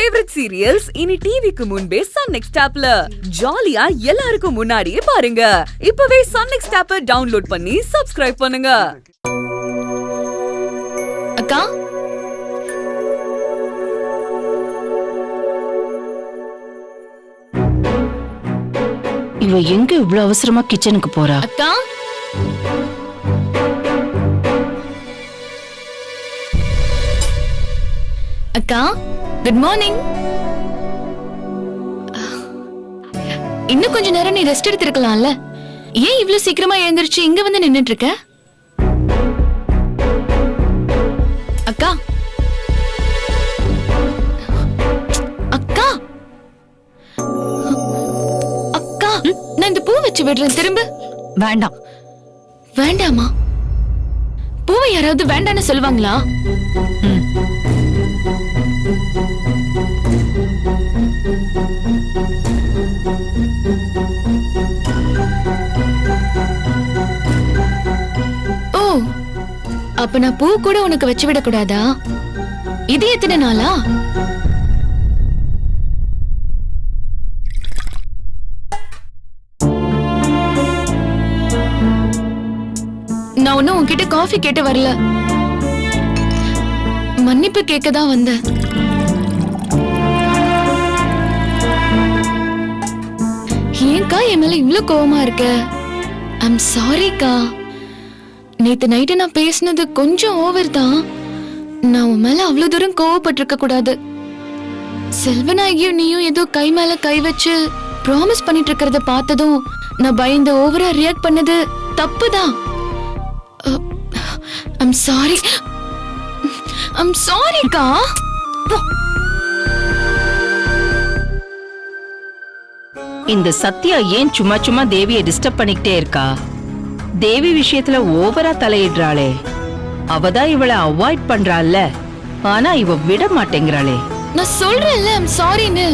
Favourite serials இனி டிவிக்கு முன்பே சன் நெக்ஸ்ட் ஆப்ல ஜாலியா எல்லாருக்கும் முன்னாடியே பாருங்க. இப்பவே சன் நெக்ஸ்ட் ஆப்பை டவுன்லோட் பண்ணி சப்ஸ்கிரைப் பண்ணுங்க. அக்கா, இவ எங்க இவ்வளவு அவசரமா கிச்சனுக்கு போறா? அக்கா, அக்கா, குட் மார்னிங். இன்னும் கொஞ்ச நேரம் நீ ரெஸ்ட் எடுத்திருக்கலாம்ல? ஏன் இவ்ளோ சீக்கிரமா எழுந்திருச்சு இங்க வந்து நின்னுட்டு இருக்க? அக்கா, அக்கா, அக்கா, நான் இந்த பூ வச்சு விடுறேன். திரும்ப. வேண்டாம். வேண்டாமா? பூவை யாராவது வேண்டான்னு சொல்லுவாங்களா? ஓ, அப்ப நான் பூ கூட உனக்கு வச்சு விட கூடாதா? இது எத்தனை நாளா? நான் ஒன்னும் உன்கிட்ட காஃபி கேட்டு வரல, மன்னிப்பு கேட்கதான் வந்தேன். ஏன்கா என் மேல இவ்ளோ கோவமா இருக்க? ஐம் சாரிக்கா. நேத்து நைட்டு நான் பேசினது கொஞ்சம் ஓவர் தான். நான் உன் மேல அவ்வளவு தூரம் கோவப்பட்டிருக்க கூடாது. செல்வநாயகியும் நீயும் ஏதோ கை மேல கை வச்சு ப்ராமிஸ் பண்ணிட்டு இருக்கிறத பார்த்ததும் நான் பயந்து ஓவரா ரியாக்ட் பண்ணது தப்புதான். I'm sorry. ஐம் சாரிக்கா. இந்த சத்யா ஏன் சும்மா சும்மா தேவியை டிஸ்டர்ப் பண்ணிக்கிட்டே இருக்கா? தேவி விஷயத்துல ஓவரா தலையிடுறாளே. அவதான் இவளை அவாய்ட் பண்றாள்ல, ஆனா இவ விட மாட்டேங்கிறாளே. நான் சொல்றேன்ல ஐம் சாரின்னு.